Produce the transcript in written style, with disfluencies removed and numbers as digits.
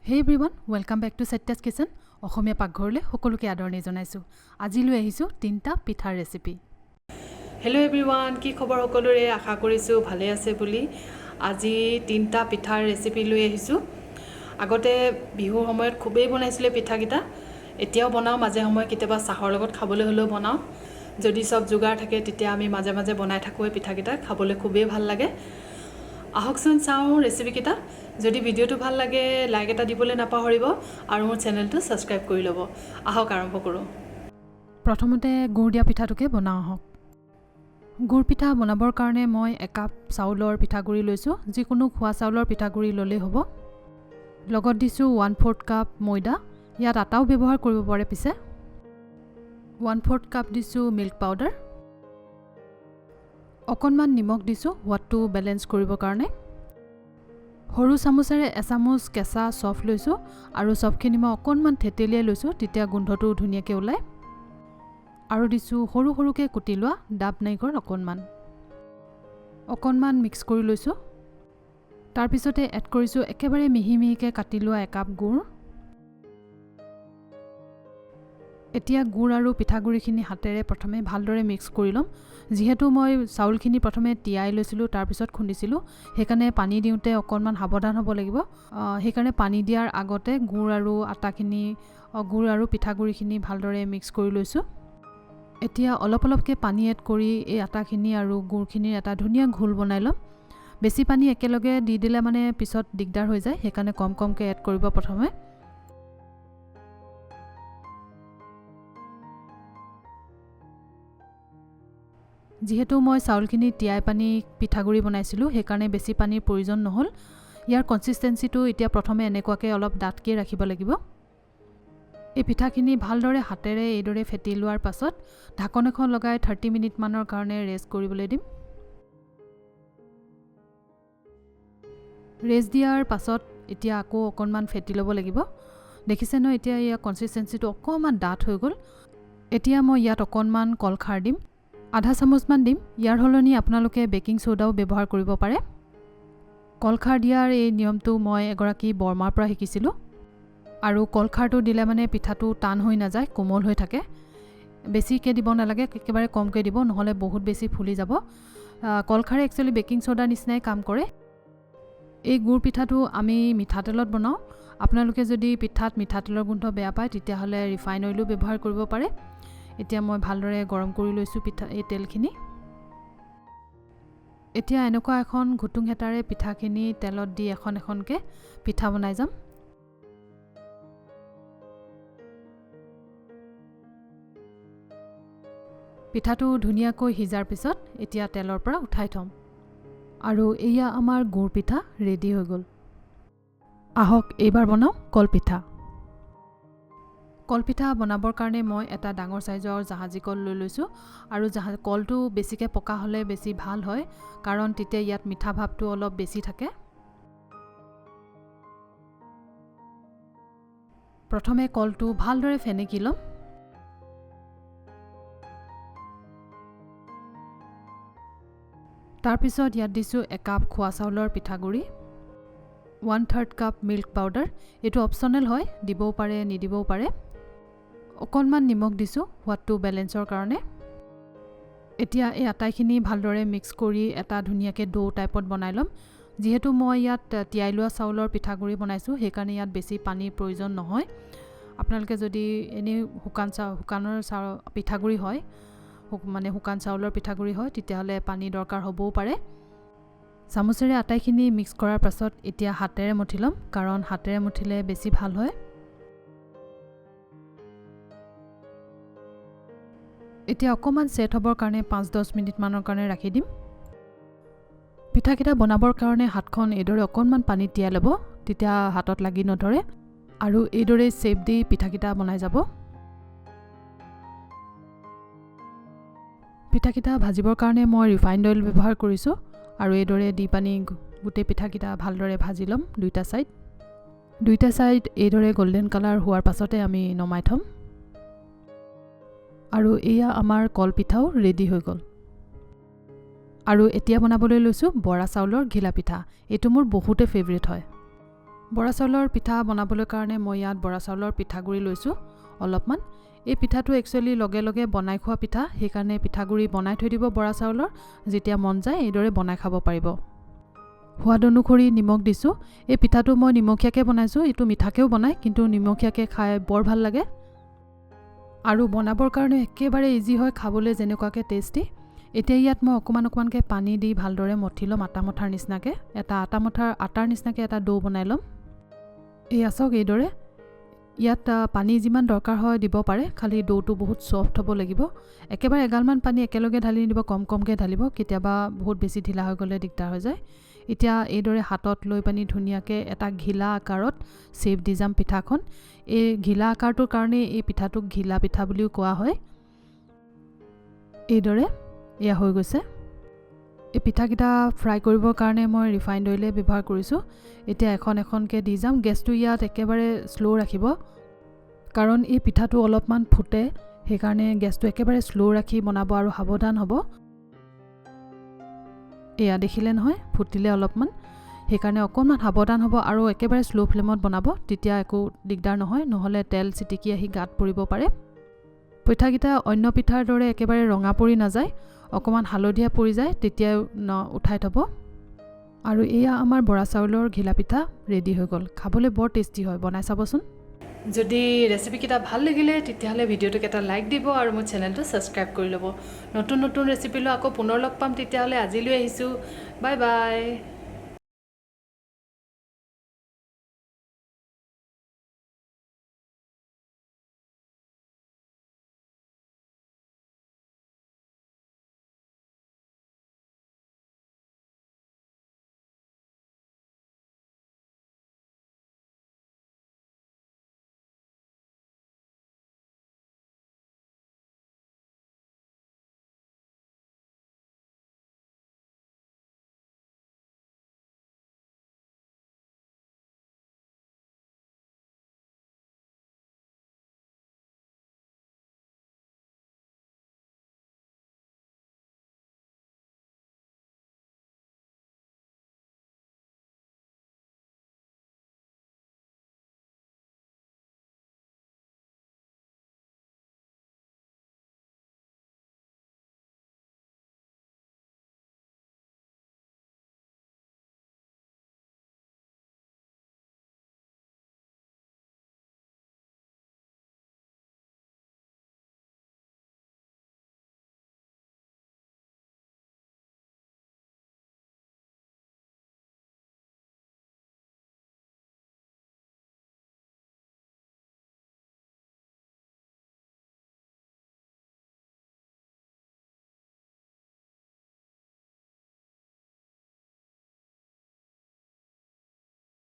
Hey everyone, welcome back to Satya's Kitchen. অসমীয়া পাকঘৰলৈ সকলোকে আদৰণি জনাইছো। আজি লৈ আহিছো তিনটা পিঠাৰ ৰেচিপি। হেল্ল' এভৰিৱান, কি খবৰ সকলোৰে? আশা কৰিছো ভালে আছে বুলি। আজি তিনটা পিঠাৰ ৰেচিপি লৈ আহিছো। আগতে বিহুৰ সময়ত খুবেই বনাইছিলে পিঠাকিটা। এতিয়াও বনাও মাজে সময়ে, কেতিয়াবা চাহৰ লগত খাবলৈ হলেও বনাও। যদি সব যোগাৰ থাকে তেতিয়া আমি মাজে মাজে বনাই থাকো এই পিঠাকিটা, খাবলৈ খুবেই ভাল লাগে। আহকচোন চাওঁ ৰেচিপিকিটা। যদি ভিডিঅ'টো ভাল লাগে লাইক এটা দিবলৈ নাপাহৰিব আৰু মোৰ চেনেলটো সাবস্ক্ৰাইব কৰি ল'ব। আহক আৰম্ভ কৰোঁ। প্ৰথমতে গুড় দিয়া পিঠাটোকে বনাওঁ আহক। গুড় পিঠা বনাবৰ কাৰণে মই 1 কাপ চাউলৰ পিঠাগুড়ি লৈছোঁ। যিকোনো খোৱা চাউলৰ পিঠাগুড়ি ল'লেই হ'ব। লগত দিছোঁ 1/4 কাপ ময়দা। ইয়াত আটাও ব্যৱহাৰ কৰিব পাৰে পিছে। 1/4 কাপ দিছোঁ মিল্ক পাউডাৰ। অকণমান নিমখ দিছোঁ সোৱাদটো বেলেঞ্চ কৰিবৰ কাৰণে। সৰু চামুচেৰে এচামুচ কেঁচা চফ লৈছোঁ আৰু চফখিনি মই অকণমান থেতেলিয়াই লৈছোঁ, তেতিয়া গোন্ধটো ধুনীয়াকৈ ওলায়। আৰু দিছোঁ সৰু সৰুকৈ কুটি লোৱা ডাব নাৰিকল অকণমান মিক্স কৰি লৈছোঁ। তাৰপিছতে এড কৰিছোঁ একেবাৰে মিহি মিহিকৈ কাটি লোৱা 1 কাপ গুড়। এতিয়া গুড় আৰু পিঠাগুড়িখিনি হাতেৰে প্ৰথমে ভালদৰে মিক্স কৰি ল'ম। যিহেতু মই চাউলখিনি প্ৰথমে তিয়াই লৈছিলোঁ তাৰপিছত খুন্দিছিলোঁ, সেইকাৰণে পানী দিওঁতে অকণমান সাৱধান হ'ব লাগিব। সেইকাৰণে পানী দিয়াৰ আগতে গুড় আৰু পিঠাগুড়িখিনি ভালদৰে মিক্স কৰি লৈছোঁ। এতিয়া অলপ অলপকৈ পানী এড কৰি এই আটাখিনি আৰু গুড়খিনিৰ এটা ধুনীয়া ঘোল বনাই ল'ম। বেছি পানী একেলগে দি দিলে মানে পিছত দিগদাৰ হৈ যায়, সেইকাৰণে কম কমকৈ এড কৰিব প্ৰথমে। যিহেতু মই চাউলখিনি তিয়াই পানী পিঠাগুড়ি বনাইছিলোঁ, সেইকাৰণে বেছি পানীৰ প্ৰয়োজন নহ'ল। ইয়াৰ কনচিষ্টেঞ্চিটো এতিয়া প্ৰথমে এনেকুৱাকৈ অলপ ডাঠকৈ ৰাখিব লাগিব। এই পিঠাখিনি ভালদৰে হাতেৰে এইদৰে ফেটি লোৱাৰ পাছত ঢাকন এখন লগাই 30 মিনিটমানৰ কাৰণে ৰেষ্ট কৰিবলৈ দিম। ৰেষ্ট দিয়াৰ পাছত এতিয়া আকৌ অকণমান ফেটি ল'ব লাগিব। দেখিছে ন, এতিয়া ইয়াৰ কনচিষ্টেঞ্চিটো অকণমান ডাঠ হৈ গ'ল। এতিয়া মই ইয়াত অকণমান কলখাৰ দিম, আধা চামুচমান দিম। ইয়াৰ সলনি আপোনালোকে বেকিং সোডাও ব্যৱহাৰ কৰিব পাৰে। কলখাৰ দিয়াৰ এই নিয়মটো মই এগৰাকী বৰমাৰ পৰা শিকিছিলোঁ। আৰু কলখাৰটো দিলে মানে পিঠাটো টান হৈ নাযায়, কোমল হৈ থাকে। বেছিকৈ দিব নালাগে, একেবাৰে কমকৈ দিব, নহ'লে বহুত বেছি ফুলি যাব। কলখাৰে একচুৱেলি বেকিং সোডাৰ নিচিনাই কাম কৰে। এই গুড় পিঠাটো আমি মিঠাতেলত বনাওঁ। আপোনালোকে যদি পিঠাত মিঠাতেলৰ গোন্ধ বেয়া পায় তেতিয়াহ'লে ৰিফাইন অইলো ব্যৱহাৰ কৰিব পাৰে। এতিয়া মই ভালদৰে গৰম কৰি লৈছোঁ এই তেলখিনি। এতিয়া এনেকুৱা এখন ঘুটুং হেতাৰে পিঠাখিনি তেলত দি এখন এখনকৈ পিঠা বনাই যাম। পিঠাটো ধুনীয়াকৈ সিজাৰ পিছত এতিয়া তেলৰ পৰা উঠাই থ'ম। আৰু এয়া আমাৰ গুড় পিঠা ৰেডি হৈ গ'ল। আহক এইবাৰ বনাওঁ কলপিঠা। কলপিঠা বনাবৰ কাৰণে মই এটা ডাঙৰ চাইজৰ জাহাজী কল লৈ লৈছোঁ। আৰু কলটো বেছিকৈ পকা হ'লে বেছি ভাল হয়, কাৰণ তেতিয়া ইয়াত মিঠা ভাৱটো অলপ বেছি থাকে। প্ৰথমে কলটো ভালদৰে ফেনেকি ল'ম। তাৰপিছত ইয়াত দিছোঁ 1 কাপ খোৱা চাউলৰ পিঠাগুড়ি, 1/3 কাপ মিল্ক পাউডাৰ। এইটো অপশ্যনেল হয়, দিবও পাৰে নিদিবও পাৰে। অকণমান নিমখ দিছোঁ সোৱাদটো বেলেঞ্চৰ কাৰণে। এতিয়া এই আটাইখিনি ভালদৰে মিক্স কৰি এটা ধুনীয়াকৈ ডো টাইপত বনাই ল'ম। যিহেতু মই ইয়াত তিয়াই লোৱা চাউলৰ পিঠাগুড়ি বনাইছোঁ, সেইকাৰণে ইয়াত বেছি পানীৰ প্ৰয়োজন নহয়। আপোনালোকে যদি এনেই শুকানৰ পিঠাগুড়ি হয়, মানে শুকান চাউলৰ পিঠাগুড়ি হয়, তেতিয়াহ'লে পানী দৰকাৰ হ'বও পাৰে। চামুচেৰে আটাইখিনি মিক্স কৰাৰ পাছত এতিয়া হাতেৰে মঠি ল'ম, কাৰণ হাতেৰে মঠিলে বেছি ভাল হয়। এতিয়া অকণমান ছেট হ'বৰ কাৰণে 5-10 মিনিটমানৰ কাৰণে ৰাখি দিম। পিঠাকেইটা বনাবৰ কাৰণে হাতখন এইদৰে অকণমান পানীত তিয়াই ল'ব, তেতিয়া হাতত লাগি নধৰে। আৰু এইদৰে শ্বেপ দি পিঠাকেইটা বনাই যাব। পিঠাকেইটা ভাজিবৰ কাৰণে মই ৰিফাইণ্ড অইল ব্যৱহাৰ কৰিছোঁ। আৰু এইদৰে দি পানী গোটেই পিঠাকেইটা ভালদৰে ভাজি ল'ম দুইটা ছাইড এইদৰে গল্ডেন কালাৰ হোৱাৰ পাছতে আমি নমাই থ'ম। আৰু এয়া আমাৰ কলপিঠাও ৰেডি হৈ গ'ল। আৰু এতিয়া বনাবলৈ লৈছোঁ বৰা চাউলৰ ঘিলা পিঠা। এইটো মোৰ বহুতে ফেভৰেট হয়। বৰা চাউলৰ পিঠা বনাবলৈ কাৰণে মই ইয়াত বৰা চাউলৰ পিঠাগুড়ি লৈছোঁ অলপমান। এই পিঠাটো একচুৱেলি লগে লগে বনাই খোৱা পিঠা, সেইকাৰণে পিঠাগুড়ি বনাই থৈ দিব বৰা চাউলৰ, যেতিয়া মন যায় এইদৰে বনাই খাব পাৰিব। সোৱাদ অনুসৰি নিমখ দিছোঁ। এই পিঠাটো মই নিমখীয়াকৈ বনাইছোঁ, এইটো মিঠাকৈও বনায়, কিন্তু নিমখীয়াকৈ খাই বৰ ভাল লাগে আৰু বনাবৰ কাৰণে একেবাৰে ইজি হয়, খাবলৈ যেনেকুৱাকৈ টেষ্টি। এতিয়া ইয়াত মই অকণমানকৈ পানী দি ভালদৰে মঠি ল'ম, আটা মঠাৰ নিচিনাকৈ এটা আটাৰ নিচিনাকৈ এটা ডো বনাই ল'ম। এয়া চাওক এইদৰে। ইয়াত পানী যিমান দৰকাৰ হয় দিব পাৰে, খালি ডোটো বহুত ছফ্ট হ'ব লাগিব। একেবাৰে এগালমান পানী একেলগে ঢালি নিদিব, কমকৈ ঢালিব, কেতিয়াবা বহুত বেছি ঢিলা হৈ গ'লে দিগদাৰ হৈ যায়। এতিয়া এইদৰে হাতত লৈ পানি ধুনীয়াকৈ এটা ঘিলা আকাৰত শ্বেপ দি যাম পিঠাখন। এই ঘিলা আকাৰটোৰ কাৰণে এই পিঠাটোক ঘিলা পিঠা বুলিও কোৱা হয়। এইদৰে এয়া হৈ গৈছে। এই পিঠাকেইটা ফ্ৰাই কৰিবৰ কাৰণে মই ৰিফাইণ্ড অইলে ব্যৱহাৰ কৰিছোঁ। এতিয়া এখনকৈ দি যাম। গেছটো ইয়াত একেবাৰে শ্ল' ৰাখিব, কাৰণ এই পিঠাটো অলপমান ফুটে, সেইকাৰণে গেছটো একেবাৰে শ্ল' ৰাখি বনাব আৰু সাৱধান হ'ব। এয়া দেখিলে নহয়, ফুটিলে অলপমান, সেইকাৰণে অকণমান সাৱধান হ'ব আৰু একেবাৰে শ্ল' ফ্লেমত বনাব, তেতিয়া একো দিগদাৰ নহয়, নহ'লে তেল চিটিকি আহি গাত পৰিব পাৰে। পিঠাকেইটা অন্য পিঠাৰ দৰে একেবাৰে ৰঙা পৰি নাযায়, অকণমান হালধীয়া পৰি যায়, তেতিয়াই উঠাই থ'ব। আৰু এয়া আমাৰ বৰা চাউলৰ ঘিলা পিঠা ৰেডি হৈ গ'ল। খাবলৈ বৰ টেষ্টি হয়, বনাই চাবচোন। যদি ৰেচিপিকেইটা ভাল লাগিলে তেতিয়াহ'লে ভিডিঅ'টোক এটা লাইক দিব আৰু মোৰ চেনেলটো ছাবস্ক্ৰাইব কৰি ল'ব। নতুন ৰেচিপি লৈ আকৌ পুনৰ লগ পাম, তেতিয়াহ'লে আজিলৈ আহিছোঁ। Bye bye.